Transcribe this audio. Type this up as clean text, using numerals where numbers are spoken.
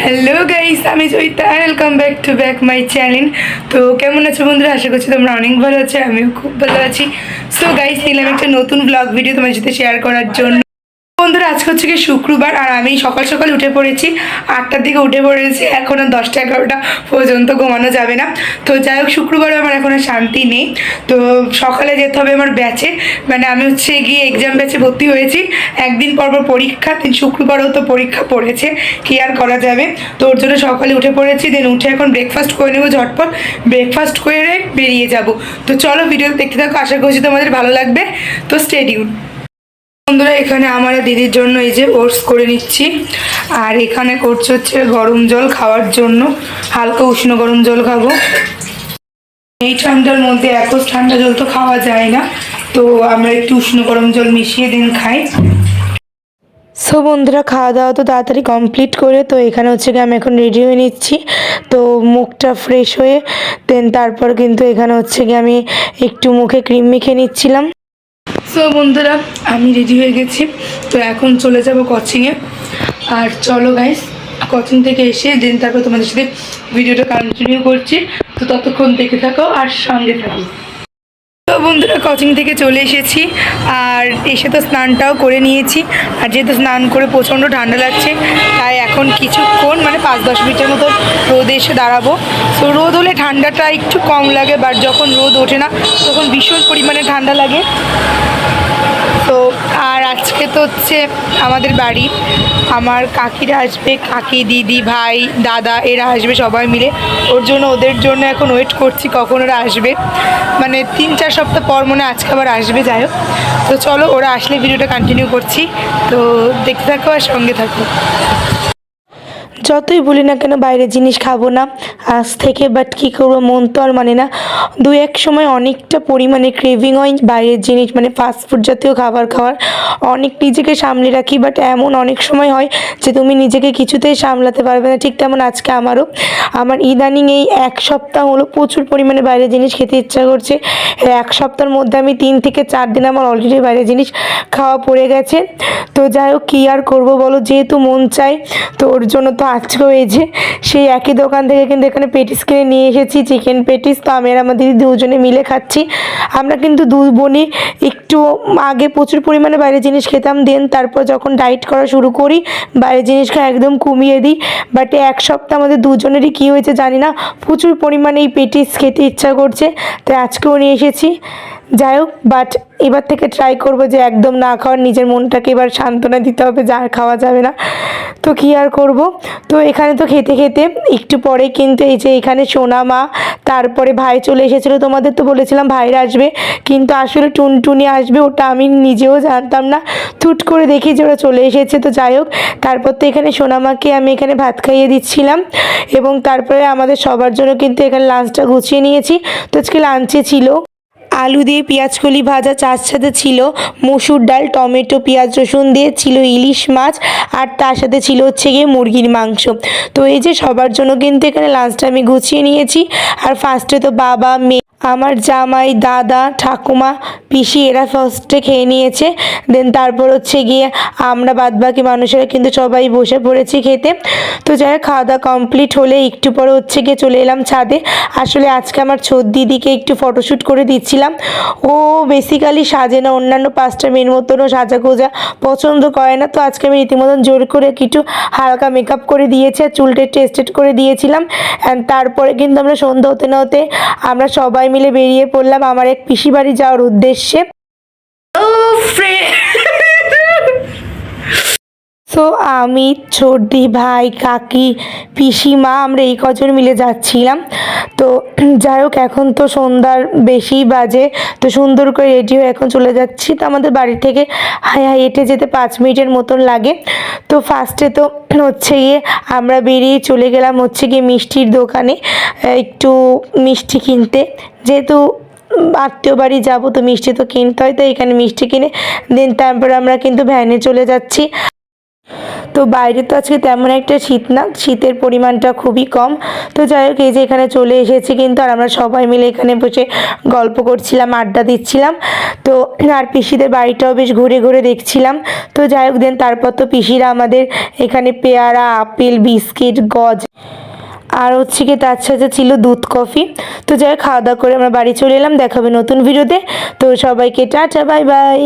Hello guys, আমি Joyita. Welcome back my channel. তো কেমন আছো বন্ধুরা? আশা করছি তোমরা অনেক ভালো আছো, আমিও খুব ভালো আছি। সো গাইস, এলাম একটা নতুন ব্লগ ভিডিও তোমার সাথে শেয়ার করার জন্য। বন্ধুরা, আজকে হচ্ছে কি শুক্রবার, আর আমি সকাল সকাল উঠে পড়েছি। 8টার দিকে উঠে পড়েছি, এখন আর 10টা 11টা পর্যন্ত ঘুমানো যাবে না। তো যাই হোক, শুক্রবারে আমার এখন আর শান্তি নেই। তো সকালে যেতে হবে আমার ব্যাচে, মানে আমি হচ্ছে গিয়ে এক্সাম ব্যাচে ভর্তি হয়েছি। একদিন পর পর পরীক্ষা, শুক্রবারও তো পরীক্ষা পড়েছে, কি আর করা যাবে। তো ওর জন্য সকালে উঠে পড়েছি, দেন উঠে এখন ব্রেকফাস্ট করে নেবো ঝটপট। ব্রেকফাস্ট করে বেরিয়ে যাব। তো চলো, ভিডিও দেখতে থাকো, আশা করছি তোমাদের ভালো লাগবে। তো স্টে টিউন। বন্ধুরা, এখানে আমার দিদির জন্য এই যে ওটস করে নিচ্ছি, আর এখানে করছে হচ্ছে গরম জল খাওয়ার জন্য। হালকা উষ্ণ গরম জল খাবো। এই ঠান্ডার মধ্যে এত ঠান্ডা জল তো খাওয়া যায় না, তো আমরা একটু উষ্ণ গরম জল মিশিয়ে দিন খাই। সো বন্ধুরা, খাওয়া দাওয়া তো তাড়াতাড়ি কমপ্লিট করে, তো এখানে হচ্ছে কি আমি এখন রেডি হয়ে নিচ্ছি। তো মুখটা ফ্রেশ হয়ে দেন তারপর কিন্তু এখানে হচ্ছে কি আমি একটু মুখে ক্রিম মেখে নিচ্ছিলাম। সো বন্ধুরা, আমি রেডি হয়ে গেছি। তো এখন চলে যাব কোচিংয়ে। আর চলো গাইস, কোচিং থেকে এসে দেন তারপর তোমাদের সাথে ভিডিওটা কন্টিনিউ করছি। তো ততক্ষণ দেখে থাকো আর সঙ্গে থাকো। তো বন্ধুরা, কোচিং থেকে চলে এসেছি, আর এসে তো স্নানটাও করে নিয়েছি। আর যেহেতু স্নান করে প্রচণ্ড ঠান্ডা লাগছে, তাই এখন কিছুক্ষণ মানে 5-10 মিনিটের মতো রোদে এসে দাঁড়াবো। তো রোদ হলে ঠান্ডাটা একটু কম লাগে, বাট যখন রোদ ওঠে না তখন ভীষণ পরিমাণে ঠান্ডা লাগে। তো আর আজকে তো হচ্ছে আমাদের বাড়ি, আমার কাকিরা আসবে, কাকি, দিদি, ভাই, দাদা এরা আসবে সবাই মিলে। ওর জন্য ওদের জন্য এখন ওয়েট করছি কখন ওরা আসবে। মানে 3-4 সপ্তাহ পর মনে আজকে আবার আসবে। যাই হোক, তো চলো, ওরা আসলে ভিডিওটা কন্টিনিউ করছি। তো দেখতে থাকো আর সঙ্গে থাকো। যতই বলি না কেন বাইরের জিনিস খাবো না আজ থেকে, বাট কী করবো, মন তো আর মানে না। এক সময় অনেকটা পরিমাণে ক্রেভিং হয় বাইরের জিনিস, মানে ফাস্টফুড জাতীয় খাবার খাওয়ার। অনেক নিজেকে সামলে রাখি, বাট এমন অনেক সময় হয় যে তুমি নিজেকে কিছুতেই সামলাতে পারবে না। ঠিক তেমন আজকে আমার ইদানিং এই 1 সপ্তাহ হলো প্রচুর পরিমাণে বাইরের জিনিস খেতে ইচ্ছা করছে। 1 সপ্তাহের মধ্যে আমি 3 থেকে 4 দিন আমার অলরেডি বাইরের জিনিস খাওয়া পড়ে গেছে। তো যাই হোক, কী আর করবো বলো, যেহেতু মন চায়, তো ওর জন্য তো আজকেও এই যে সেই একই দোকান থেকে কিন্তু এখানে পেটিস কিনে নিয়ে এসেছি, চিকেন পেটিস। তো আমি আর আমার দিদি দুজনে মিলে খাচ্ছি। আমরা কিন্তু দুই বোনই একটু আগে প্রচুর পরিমাণে বাইরের জিনিস খেতাম, দেন তারপর যখন ডায়েট করা শুরু করি বাইরের জিনিস খাওয়া একদম কমিয়ে দিই। বাট 1 সপ্তাহ আমাদের দুজনেরই কী হয়েছে জানি না, প্রচুর পরিমাণে এই পেটিস খেতে ইচ্ছা করছে, তাই আজকেও নিয়ে এসেছি। যাই হোক, বাট এবার থেকে ট্রাই করবো যে একদম না খাওয়ার, নিজের মনটাকে এবার সান্ত্বনা দিতে হবে যে আর খাওয়া যাবে না। তো কী আর করব। তো এখানে তো খেতে খেতে একটু পরে কিন্তু এই যে এখানে সোনা মা, তারপরে ভাই চলে এসেছিলো। তোমাদের তো বলেছিলাম ভাইরা আসবে, কিন্তু আসলে টুনটুনি আসবে ওটা আমি নিজেও জানতাম না। হুট করে দেখি যে ওরা চলে এসেছে। তো যাই হোক, তারপর তো এখানে সোনামাকে আমি এখানে ভাত খাইয়ে দিচ্ছিলাম, এবং তারপরে আমাদের সবার জন্য কিন্তু এখানে লাঞ্চটা গুছিয়ে নিয়েছি। তো আজকে লাঞ্চে ছিল আলু দিয়ে পেঁয়াজকলি ভাজা, চার সাথে ছিল মসুর ডাল, টমেটো, পেঁয়াজ, রসুন দিয়ে ছিল ইলিশ মাছ, আর তার সাথে ছিল হচ্ছে গিয়ে মুরগির মাংস। তো এই যে সবার জন্য কিন্তু এখানে লাঞ্চটা আমি গুছিয়ে নিয়েছি। আর ফার্স্টে তো বাবা, মেয়ে, আমার জামাই, দাদা, ঠাকুমা, পিসি এরা ফার্স্টে খেয়ে নিয়েছে। দেন তারপর হচ্ছে গিয়ে আমরা বাদবাকি মানুষেরা কিন্তু সবাই বসে পড়েছি খেতে। তো যাই হোক, খাওয়া দাওয়া কমপ্লিট হলে একটু পরে হচ্ছে গিয়ে চলে এলাম ছাদে। আসলে আজকে আমার ছোট দিদিকে একটু ফটোশ্যুট করে দিচ্ছিলাম। ও বেসিক্যালি সাজে না, অন্যান্য 5টা মেয়ের মতনও সাজা গোজা পছন্দ করে না। তো আজকে আমি রীতিমতন জোর করে একটু হালকা মেকআপ করে দিয়েছি, আর চুলটা একটু স্ট্রেট করে দিয়েছিলাম। অ্যান্ড তারপরে কিন্তু আমরা সন্ধ্যা হতে না হতে আমরা সবাই মিলে বেরিয়ে পড়লাম আমার এক পিসি বাড়ি যাওয়ার উদ্দেশ্যে। তো আমি, ছোটদি, ভাই, কাকি, পিসিমা আমরা এই কজন মিলে যাচ্ছিলাম। তো যাই হোক, এখন তো সন্ধ্যার বেশি বাজে। তো সুন্দর করে রেডি হয়ে এখন চলে যাচ্ছি। তো আমাদের বাড়ি থেকে হেঁটে যেতে 5 মিনিটের মতন লাগে। তো ফার্স্টে তো হচ্ছে গিয়ে আমরা বেরিয়ে চলে গেলাম হচ্ছে গিয়ে মিষ্টির দোকানে একটু মিষ্টি কিনতে। যেহেতু আত্মীয় বাড়ি যাবো, তো মিষ্টি তো কিনতে হয়, তো এখানে মিষ্টি কিনে দেন তারপর আমরা কিন্তু ভ্যানে চলে যাচ্ছি। তো বাইরে তো আজকে তেমন একটা শীত না, শীতের পরিমাণটা খুবই কম। তো যাই হোক, এই যে এখানে চলে এসেছি কিন্তু, আর আমরা সবাই মিলে এখানে বসে গল্প করছিলাম, আড্ডা দিচ্ছিলাম। তো আর পিসিদের বাড়িটাও বেশ ঘুরে ঘুরে দেখছিলাম। তো যাই হোক, তারপর তো পিসিরা আমাদের এখানে পেয়ারা, আপেল, বিস্কিট, গজ আর হচ্ছে কি তার সাথে ছিল দুধ কফি। তো যাই হোক, খাওয়া দাওয়া করে আমরা বাড়ি চলে এলাম। দেখাবে নতুন ভিডিওতে। তো সবাইকে টাটা, বাই বাই।